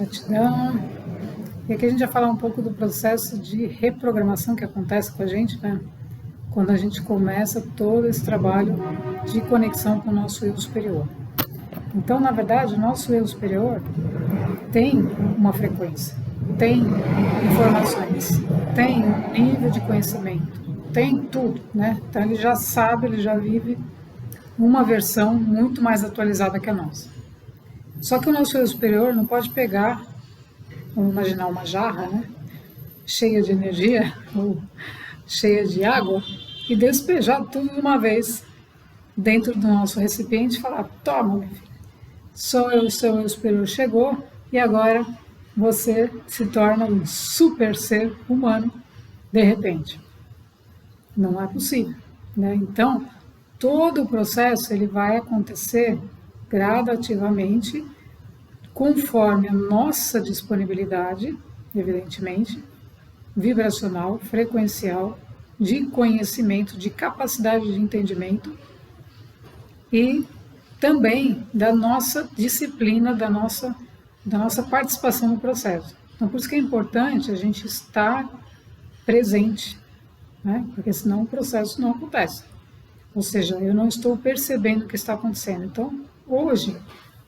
Gratidão. E aqui a gente vai falar um pouco do processo de reprogramação que acontece com a gente, né? Quando a gente começa todo esse trabalho de conexão com o nosso eu superior. Então, na verdade, o nosso eu superior tem uma frequência, tem informações, tem um nível de conhecimento, tem tudo, né? Então ele já sabe, ele já vive uma versão muito mais atualizada que a nossa. Só que o nosso eu superior não pode pegar, vamos imaginar uma jarra, né? Cheia de energia ou cheia de água e despejar tudo de uma vez dentro do nosso recipiente e falar: toma, meu filho, o seu eu superior chegou e agora você se torna um super ser humano de repente. Não é possível, né? Então, todo o processo ele vai acontecer gradativamente, conforme a nossa disponibilidade, evidentemente, vibracional, frequencial, de conhecimento, de capacidade de entendimento e também da nossa disciplina, da nossa participação no processo. Então, por isso que é importante a gente estar presente, né? Porque senão o processo não acontece. Ou seja, eu não estou percebendo o que está acontecendo. Então, hoje,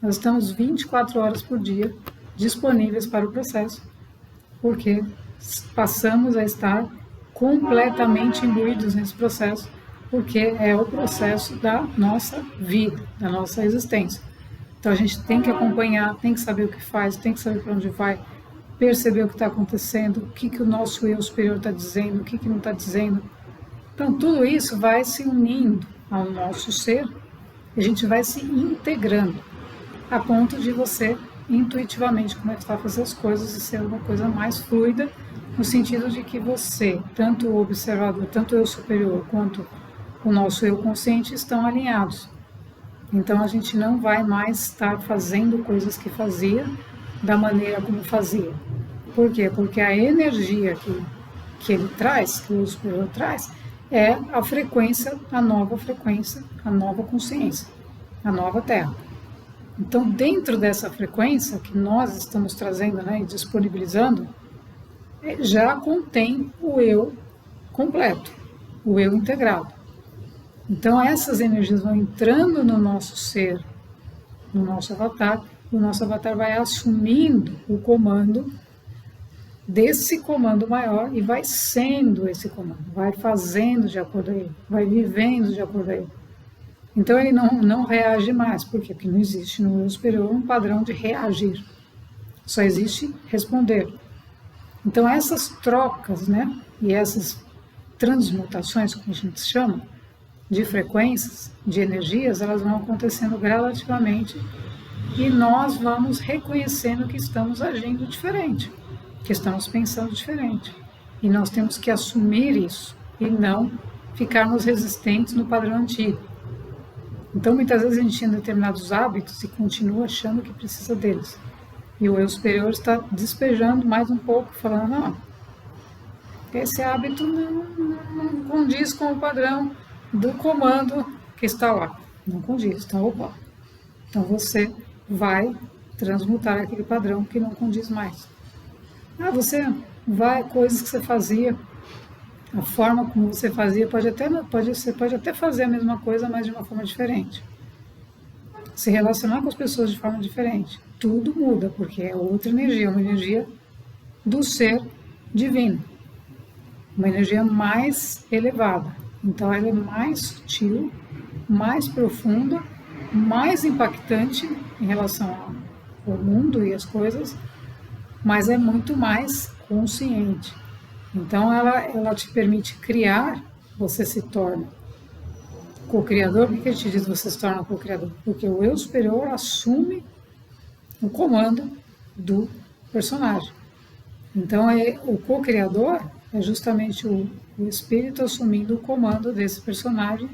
nós estamos 24 horas por dia disponíveis para o processo, porque passamos a estar completamente imbuídos nesse processo, porque é o processo da nossa vida, da nossa existência. Então, a gente tem que acompanhar, tem que saber o que faz, tem que saber para onde vai, perceber o que está acontecendo, o que o nosso eu superior está dizendo, o que não está dizendo. Então, tudo isso vai se unindo ao nosso ser, e a gente vai se integrando, a ponto de você, intuitivamente, começar a fazer as coisas e ser uma coisa mais fluida, no sentido de que você, tanto o observador, tanto o eu superior, quanto o nosso eu consciente, estão alinhados. Então, a gente não vai mais estar fazendo coisas que fazia da maneira como fazia. Por quê? Porque a energia que ele traz, que o eu superior traz, é a frequência, a nova consciência, a nova Terra. Então, dentro dessa frequência que nós estamos trazendo, né, e disponibilizando, já contém o eu completo, o eu integrado. Então, essas energias vão entrando no nosso ser, no nosso avatar, e o nosso avatar vai assumindo o comando desse comando maior e vai sendo esse comando, vai fazendo de acordo a ele, vai vivendo de acordo a ele. Então ele não reage mais. Por quê? Porque não existe no eu superior um padrão de reagir, só existe responder. Então essas trocas, né, e essas transmutações, como a gente chama, de frequências, de energias, elas vão acontecendo gradativamente e nós vamos reconhecendo que estamos agindo diferente, que estamos pensando diferente. E nós temos que assumir isso e não ficarmos resistentes no padrão antigo. Então, muitas vezes a gente tem determinados hábitos e continua achando que precisa deles. E o eu superior está despejando mais um pouco, falando: não, esse hábito não condiz com o padrão do comando que está lá. Não condiz, então, opa. Então, você vai transmutar aquele padrão que não condiz mais. Você vai, coisas que você fazia, a forma como você fazia, você pode até fazer a mesma coisa, mas de uma forma diferente. Se relacionar com as pessoas de forma diferente. Tudo muda, porque é outra energia, uma energia do ser divino. Uma energia mais elevada. Então ela é mais sutil, mais profunda, mais impactante em relação ao mundo e às coisas, mas é muito mais consciente. Então ela te permite criar, você se torna co-criador. Por que a gente diz que você se torna co-criador? Porque o eu superior assume o comando do personagem. Então o co-criador é justamente o espírito assumindo o comando desse personagem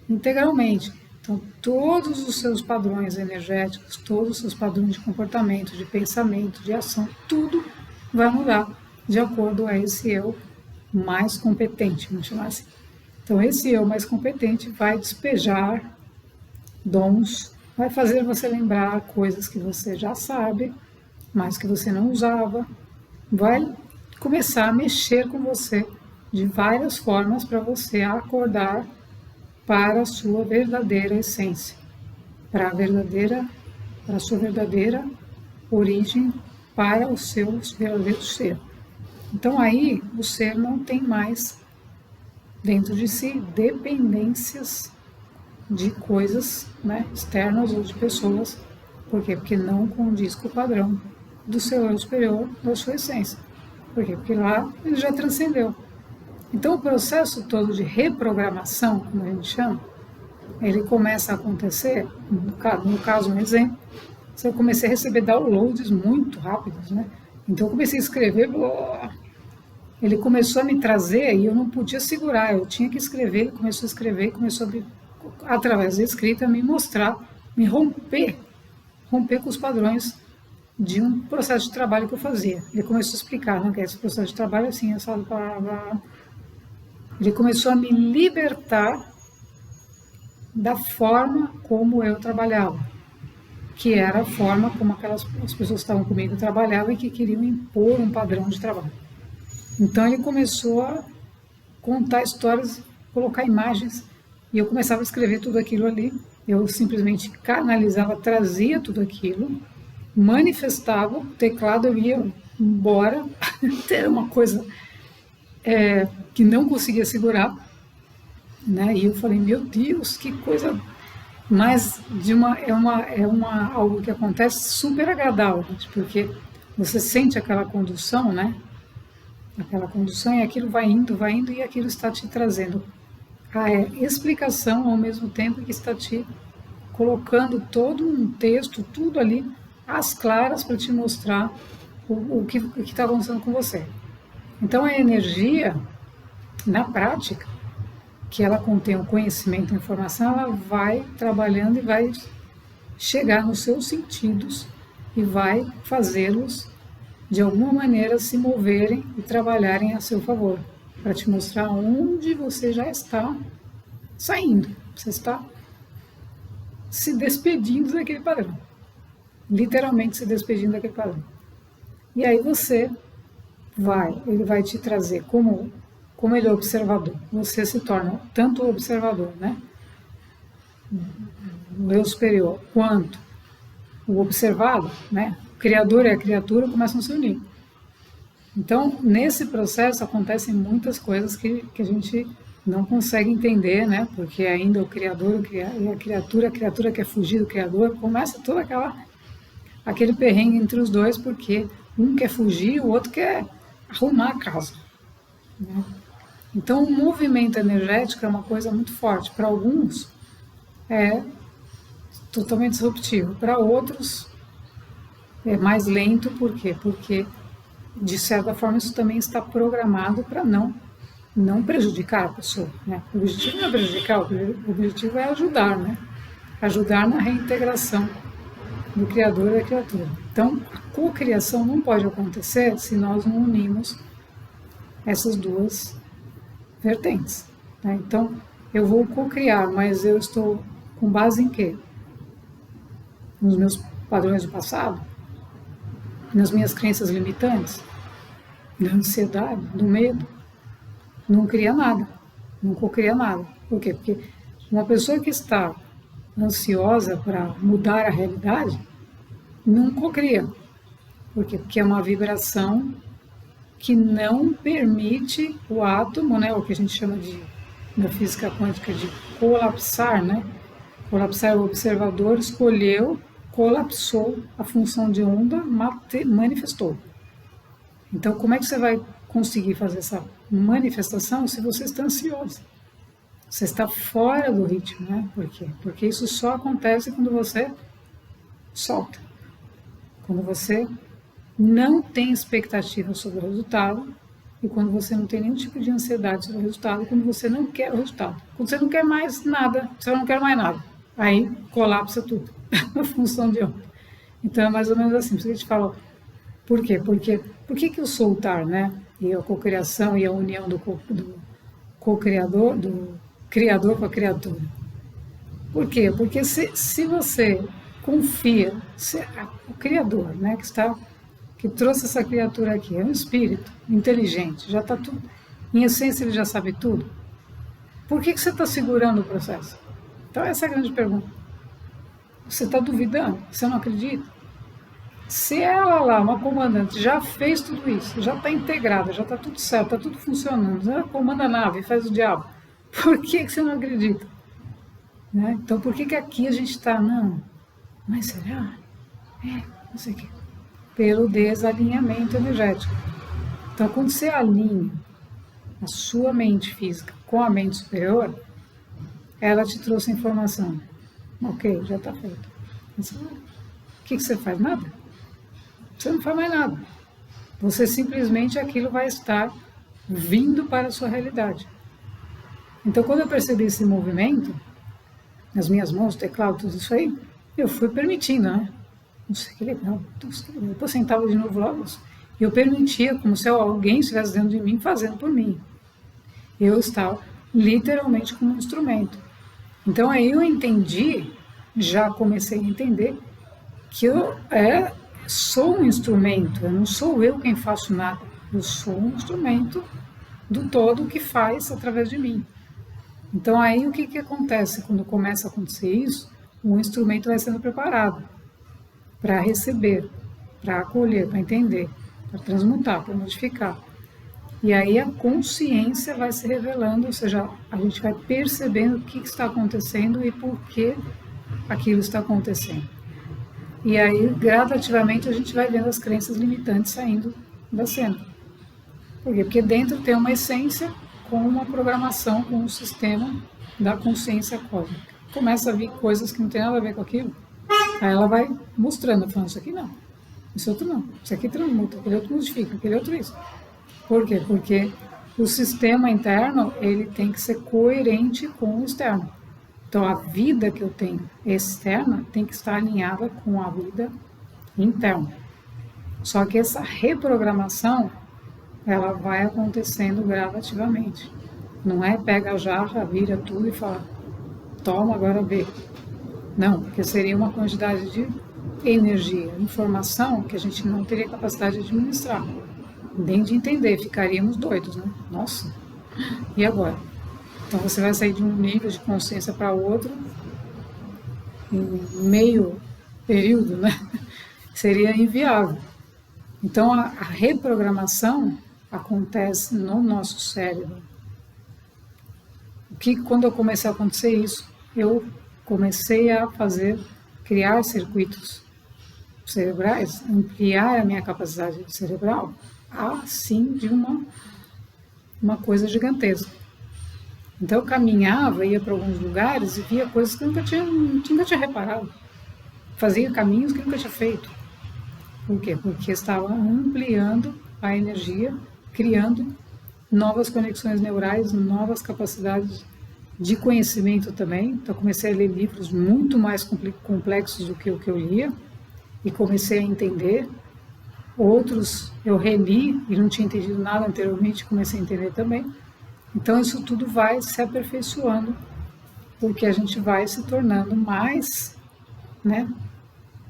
integralmente. Então todos os seus padrões energéticos, todos os seus padrões de comportamento, de pensamento, de ação, tudo vai mudar de acordo a esse eu mais competente, vamos chamar assim. Então esse eu mais competente vai despejar dons, vai fazer você lembrar coisas que você já sabe, mas que você não usava, vai começar a mexer com você de várias formas para você acordar para a sua verdadeira essência, para a sua verdadeira origem, para o seu verdadeiro ser. Então aí o ser não tem mais dentro de si dependências de coisas, né, externas ou de pessoas. Por quê? Porque não condiz com o padrão do seu eu superior, da sua essência. Por quê? Porque lá ele já transcendeu. Então o processo todo de reprogramação, como a gente chama, ele começa a acontecer, no caso, um exemplo, eu comecei a receber downloads muito rápidos, né? Então eu comecei a escrever, ele começou a me trazer e eu não podia segurar, eu tinha que escrever, ele começou a escrever, começou a, através da escrita, me mostrar, me romper com os padrões de um processo de trabalho que eu fazia. Ele começou a explicar, né, que esse processo de trabalho assim, ele começou a me libertar da forma como eu trabalhava, que era a forma como as pessoas que estavam comigo trabalhavam e que queriam impor um padrão de trabalho. Então ele começou a contar histórias, colocar imagens, e eu começava a escrever tudo aquilo ali. Eu simplesmente canalizava, trazia tudo aquilo, manifestava, o teclado eu ia embora, era uma coisa que não conseguia segurar, né? E eu falei, meu Deus, que coisa mais algo que acontece super agradável, porque você sente aquela condução, né? Aquela condução e aquilo vai indo e aquilo está te trazendo a explicação ao mesmo tempo que está te colocando todo um texto, tudo ali às claras para te mostrar o que está acontecendo com você. Então a energia, na prática, que ela contém o conhecimento, a informação, ela vai trabalhando e vai chegar nos seus sentidos e vai fazê-los de alguma maneira se moverem e trabalharem a seu favor, para te mostrar onde você já está saindo, você está se despedindo daquele padrão, literalmente se despedindo daquele padrão. E aí ele vai te trazer como ele é observador, você se torna tanto o observador, né, o eu superior, quanto o observado, né, o criador e a criatura começam a se unir. Então, nesse processo acontecem muitas coisas que a gente não consegue entender, né, porque ainda o criador e a criatura quer fugir do criador, começa todo aquele perrengue entre os dois, porque um quer fugir, o outro quer arrumar a casa, né? Então, o movimento energético é uma coisa muito forte. Para alguns, é totalmente disruptivo. Para outros, é mais lento. Por quê? Porque, de certa forma, isso também está programado para não prejudicar a pessoa, né? O objetivo não é prejudicar, o objetivo é ajudar, né? Ajudar na reintegração do Criador e da criatura. Então, a cocriação não pode acontecer se nós não unimos essas duas vertentes, né? Então, eu vou cocriar, mas eu estou com base em quê? Nos meus padrões do passado? Nas minhas crenças limitantes? Na ansiedade? No medo? Não cria nada, não cocria nada. Por quê? Porque uma pessoa que está ansiosa para mudar a realidade não cocria. Por quê? Porque é uma vibração que não permite o átomo, né, o que a gente chama na física quântica de colapsar, né? Colapsar, o observador escolheu, colapsou a função de onda, manifestou. Então, como é que você vai conseguir fazer essa manifestação se você está ansioso? Você está fora do ritmo, né? Por quê? Porque isso só acontece quando você solta. Quando você não tem expectativa sobre o resultado e quando você não tem nenhum tipo de ansiedade sobre o resultado, quando você não quer o resultado. Quando você não quer mais nada, você não quer mais nada. Aí colapsa tudo, a função de onda. Então é mais ou menos assim, por isso que a gente fala, por quê? Porque por que o soltar, né? E a cocriação e a união do co-criador, do criador com a criatura. Por quê? Porque se você confia, o criador, né, que está que trouxe essa criatura aqui, é um espírito inteligente, já está tudo, em essência ele já sabe tudo. Por que você está segurando o processo? Então essa é a grande pergunta. Você está duvidando? Você não acredita? Se ela lá, uma comandante, já fez tudo isso, já está integrada, já está tudo certo, está tudo funcionando, ela comanda a nave, faz o diabo, por que você não acredita? Né? Então por que aqui a gente está, não, mas será? Não sei o quê. Pelo desalinhamento energético. Então quando você alinha a sua mente física com a mente superior, ela te trouxe informação. Ok, já está feito. Mas, o que você faz? Nada. Você não faz mais nada. Você simplesmente, aquilo vai estar vindo para a sua realidade. Então, quando eu percebi esse movimento, nas minhas mãos, teclado, tudo isso aí, eu fui permitindo, né? Nossa, que legal. Depois sentava de novo lá, e eu permitia, como se alguém estivesse dentro de mim, fazendo por mim. Eu estava literalmente como um instrumento. Então aí eu entendi, já comecei a entender, que eu sou um instrumento, não sou eu quem faço nada, eu sou um instrumento do todo que faz através de mim. Então aí o que acontece quando começa a acontecer isso? O instrumento vai sendo preparado para receber, para acolher, para entender, para transmutar, para modificar. E aí a consciência vai se revelando, ou seja, a gente vai percebendo o que está acontecendo e por que aquilo está acontecendo. E aí, gradativamente, a gente vai vendo as crenças limitantes saindo da cena. Por quê? Porque dentro tem uma essência com uma programação, com um sistema da consciência cósmica. Começa a vir coisas que não tem nada a ver com aquilo, aí ela vai mostrando, falando, isso aqui não, isso outro não, isso aqui transmuta, aquele outro modifica, aquele outro isso. Por quê? Porque o sistema interno, ele tem que ser coerente com o externo. Então, a vida que eu tenho externa tem que estar alinhada com a vida interna. Só que essa reprogramação, ela vai acontecendo gradativamente. Não é pega a jarra, vira tudo e fala, toma, agora vê. Não, porque seria uma quantidade de energia, informação que a gente não teria capacidade de administrar. Nem de entender, ficaríamos doidos, né? Nossa, e agora? Então você vai sair de um nível de consciência para outro em meio período, né? Seria inviável. Então a reprogramação acontece no nosso cérebro. Quando eu comecei a acontecer isso, eu comecei a criar circuitos cerebrais, ampliar a minha capacidade cerebral, assim, de uma coisa gigantesca. Então eu caminhava, ia para alguns lugares e via coisas que eu nunca tinha reparado. Fazia caminhos que eu nunca tinha feito. Por quê? Porque estava ampliando a energia, criando novas conexões neurais, novas capacidades de conhecimento também. Então comecei a ler livros muito mais complexos do que o que eu lia e comecei a entender. Outros eu reli e não tinha entendido nada anteriormente, comecei a entender também. Então isso tudo vai se aperfeiçoando, porque a gente vai se tornando mais,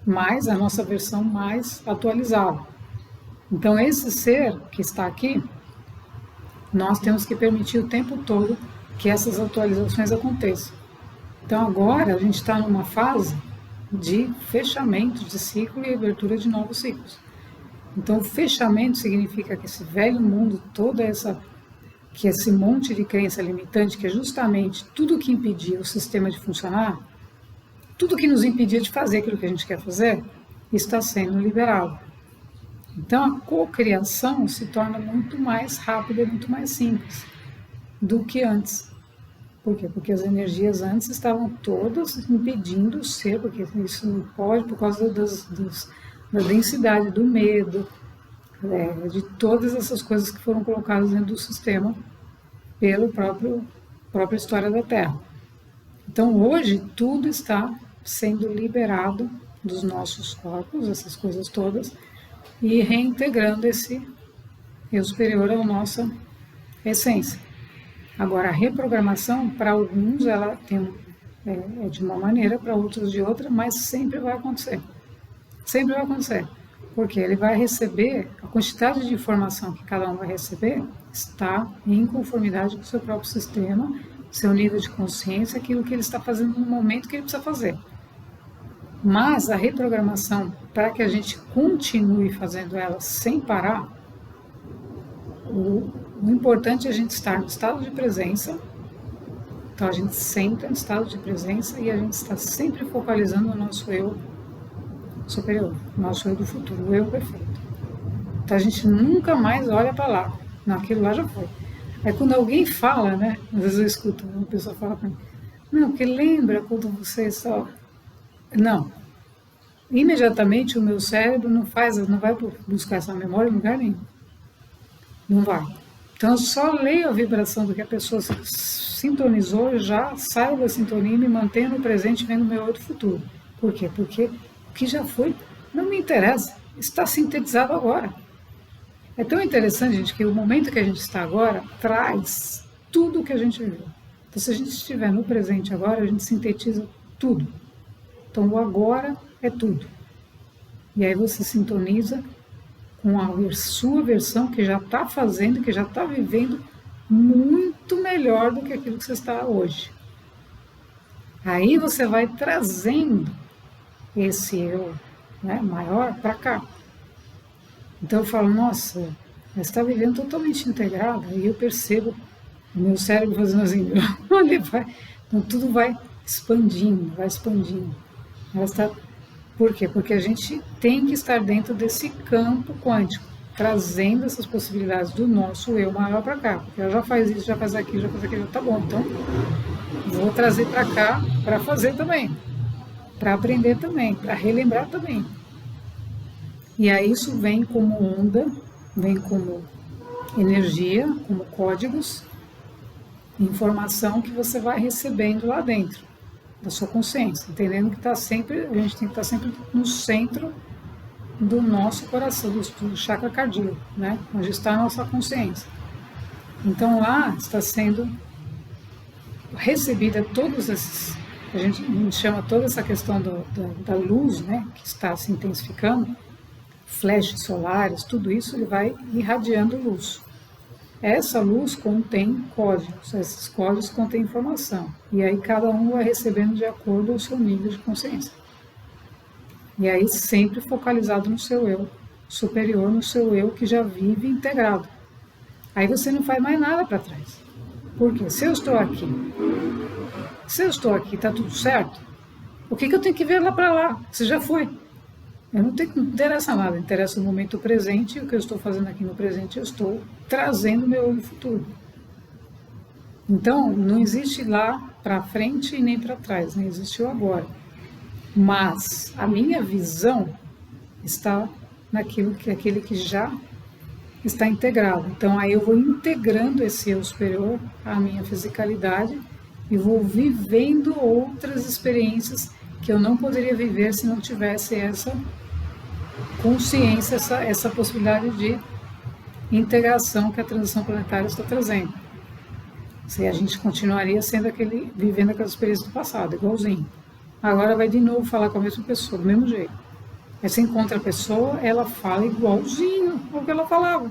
mais a nossa versão mais atualizada. Então esse ser que está aqui, nós temos que permitir o tempo todo que essas atualizações aconteçam. Então agora a gente está numa fase de fechamento de ciclo e abertura de novos ciclos. Então o fechamento significa que esse velho mundo, que esse monte de crença limitante, que é justamente tudo que impedia o sistema de funcionar, tudo que nos impedia de fazer aquilo que a gente quer fazer, está sendo liberado. Então a cocriação se torna muito mais rápida e muito mais simples do que antes. Por quê? Porque as energias antes estavam todas impedindo o ser, porque isso não pode, por causa da densidade, do medo, de todas essas coisas que foram colocadas dentro do sistema pela própria história da Terra. Então hoje tudo está sendo liberado dos nossos corpos, essas coisas todas, e reintegrando esse eu superior à nossa essência. Agora, a reprogramação, para alguns, ela tem de uma maneira, para outros de outra, mas sempre vai acontecer. Sempre vai acontecer. Porque ele vai receber, a quantidade de informação que cada um vai receber está em conformidade com o seu próprio sistema, seu nível de consciência, aquilo que ele está fazendo no momento que ele precisa fazer. Mas a reprogramação, para que a gente continue fazendo ela sem parar, o importante é a gente estar no estado de presença. Então a gente sempre no estado de presença e a gente está sempre focalizando no nosso eu superior, nosso eu do futuro, o eu perfeito. Então a gente nunca mais olha para lá, não, aquilo lá já foi. Aí quando alguém fala, né, às vezes eu escuto uma pessoa falar para mim, não, que lembra quando você estava... Não, imediatamente o meu cérebro não vai buscar essa memória em lugar nenhum, não vai. Então eu só leio a vibração do que a pessoa se sintonizou, já saio da sintonia e me mantenho no presente vendo o meu outro futuro. Por quê? Porque o que já foi não me interessa, está sintetizado agora. É tão interessante, gente, que o momento que a gente está agora traz tudo o que a gente viveu. Então, se a gente estiver no presente agora, a gente sintetiza tudo. Então, o agora é tudo. E aí você sintoniza com a sua versão que já está fazendo, que já está vivendo muito melhor do que aquilo que você está hoje. Aí você vai trazendo esse eu, né, maior para cá. Então eu falo, nossa, você está vivendo totalmente integrada, e eu percebo o meu cérebro fazendo assim, ele vai, então tudo vai expandindo, vai expandindo. Por quê? Porque a gente tem que estar dentro desse campo quântico, trazendo essas possibilidades do nosso eu maior para cá, porque ela já faz isso, já faz aquilo, tá bom, então vou trazer para cá para fazer também, para aprender também, para relembrar também. E aí isso vem como onda, vem como energia, como códigos, informação que você vai recebendo lá dentro da sua consciência, entendendo que a gente tem que estar sempre no centro do nosso coração, do chakra cardíaco, né? Onde está a nossa consciência. Então lá está sendo recebida todos esses, a gente chama toda essa questão da luz, né? Que está se intensificando, flashes solares, tudo isso ele vai irradiando luz. Essa luz contém códigos, esses códigos contêm informação, e aí cada um vai recebendo de acordo com o seu nível de consciência. E aí sempre focalizado no seu eu superior, no seu eu que já vive integrado. Aí você não faz mais nada para trás. Por quê? Se eu estou aqui, está tudo certo, o que eu tenho que ver lá para lá? Você já foi. Não interessa nada, interessa o momento presente, e o que eu estou fazendo aqui no presente, eu estou trazendo o meu olho futuro. Então, não existe lá para frente e nem para trás, não existe o agora. Mas a minha visão está naquilo que aquele que já está integrado. Então, aí eu vou integrando esse eu superior à minha fisicalidade e vou vivendo outras experiências que eu não poderia viver se não tivesse essa consciência, essa possibilidade de integração que a transição planetária está trazendo. Se a gente continuaria vivendo aquela experiência do passado, igualzinho. Agora vai de novo falar com a mesma pessoa, do mesmo jeito. Aí você encontra a pessoa, ela fala igualzinho ao que ela falava.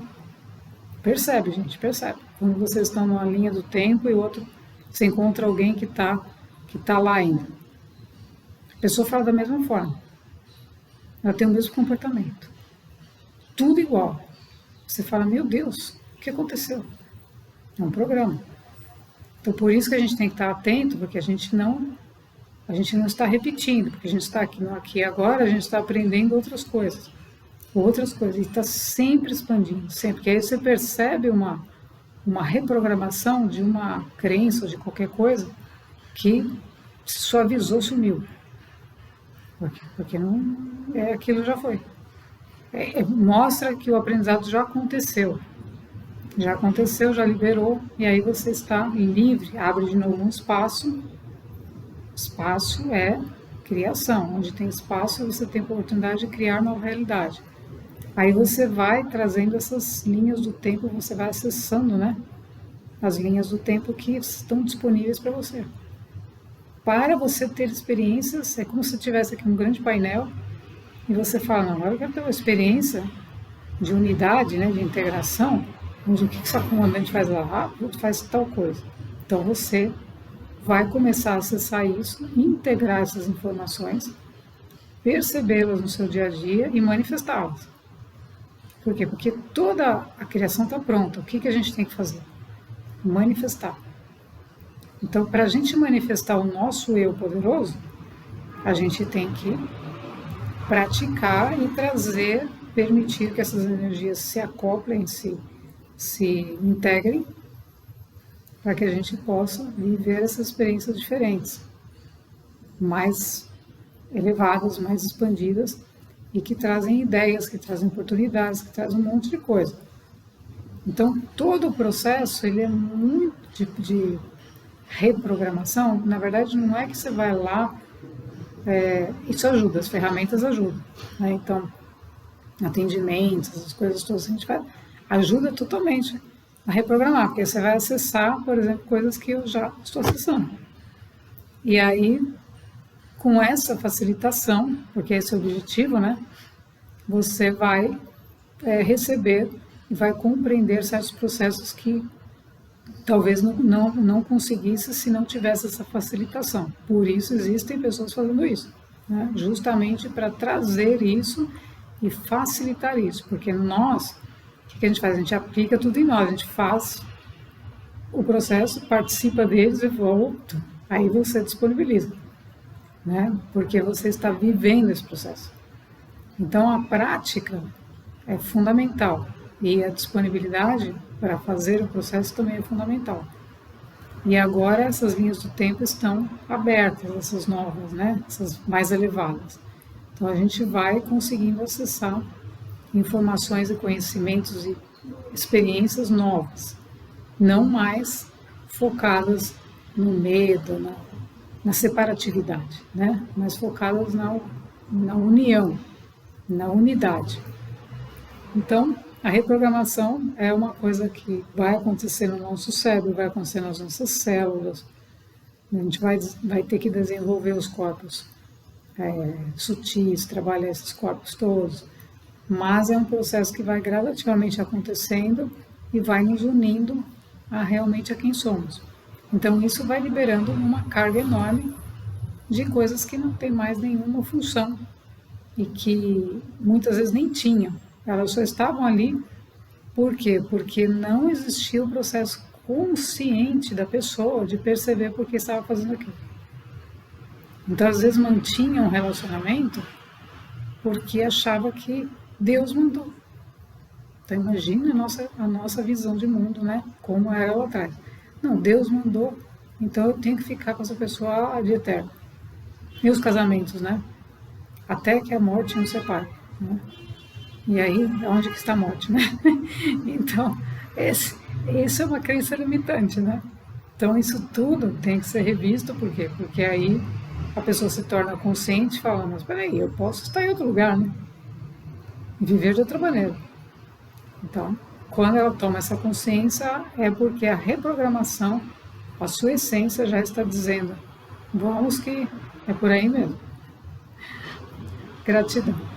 Percebe, gente, percebe. Quando vocês estão numa linha do tempo e o outro, você encontra alguém que tá lá ainda. A pessoa fala da mesma forma. Ela tem o mesmo comportamento. Tudo igual. Você fala, meu Deus, o que aconteceu? É um programa. Então, por isso que a gente tem que estar atento, porque a gente não está repetindo, porque a gente está aqui no aqui e agora, a gente está aprendendo outras coisas, e está sempre expandindo, sempre. Porque aí você percebe uma reprogramação de uma crença ou de qualquer coisa que se suavizou, sumiu. Porque não, aquilo já foi. Mostra que o aprendizado já aconteceu, já liberou, e aí você está livre, abre de novo um espaço. Espaço é criação, onde tem espaço você tem a oportunidade de criar nova realidade. Aí você vai trazendo essas linhas do tempo, você vai acessando, né, as linhas do tempo que estão disponíveis para você. Para você ter experiências, é como se tivesse aqui um grande painel e você fala, não, agora eu quero ter uma experiência de unidade, né, de integração, onde o que essa comandante faz lá? Ah, faz tal coisa. Então você vai começar a acessar isso, integrar essas informações, percebê-las no seu dia a dia e manifestá-las. Por quê? Porque toda a criação está pronta. O que a gente tem que fazer? Manifestar. Então, para a gente manifestar o nosso eu poderoso, a gente tem que praticar e trazer, permitir que essas energias se acoplem, se integrem, para que a gente possa viver essas experiências diferentes, mais elevadas, mais expandidas, e que trazem ideias, que trazem oportunidades, que trazem um monte de coisa. Então, todo o processo, ele é muito de reprogramação. Na verdade, não é que você vai lá, isso ajuda, as ferramentas ajudam, né? Então, atendimentos, as coisas todas que a gente faz, ajuda totalmente a reprogramar, porque você vai acessar, por exemplo, coisas que eu já estou acessando. E aí, com essa facilitação, porque esse é o objetivo, né? Você vai receber e vai compreender certos processos que talvez não conseguisse se não tivesse essa facilitação. Por isso existem pessoas fazendo isso, né? Justamente para trazer isso e facilitar isso, porque nós, o que a gente faz? A gente aplica tudo em nós, a gente faz o processo, participa deles e volta, aí você disponibiliza, né? Porque você está vivendo esse processo. Então a prática é fundamental e a disponibilidade para fazer o processo também é fundamental. E agora essas linhas do tempo estão abertas, essas novas, né? Essas mais elevadas. Então a gente vai conseguindo acessar informações e conhecimentos e experiências novas, não mais focadas no medo, na separatividade, né? Mas focadas na união, na unidade. Então, a reprogramação é uma coisa que vai acontecer no nosso cérebro, vai acontecer nas nossas células. A gente vai ter que desenvolver os corpos sutis, trabalhar esses corpos todos. Mas é um processo que vai gradativamente acontecendo e vai nos unindo realmente a quem somos. Então, isso vai liberando uma carga enorme de coisas que não tem mais nenhuma função e que muitas vezes nem tinham. Elas só estavam ali, por quê? Porque não existia o processo consciente da pessoa de perceber por que estava fazendo aquilo. Então, às vezes, mantinha um relacionamento porque achava que Deus mandou. Então, imagina a nossa visão de mundo, né? Como era lá atrás. Não, Deus mandou, então eu tenho que ficar com essa pessoa de eterno. E os casamentos, né? Até que a morte nos separe, né? E aí, onde que está a morte, né? Então, isso é uma crença limitante, né? Então, isso tudo tem que ser revisto, por quê? Porque aí a pessoa se torna consciente e fala, mas peraí, eu posso estar em outro lugar, né? E viver de outra maneira. Então, quando ela toma essa consciência, é porque a reprogramação, a sua essência já está dizendo, vamos que é por aí mesmo. Gratidão.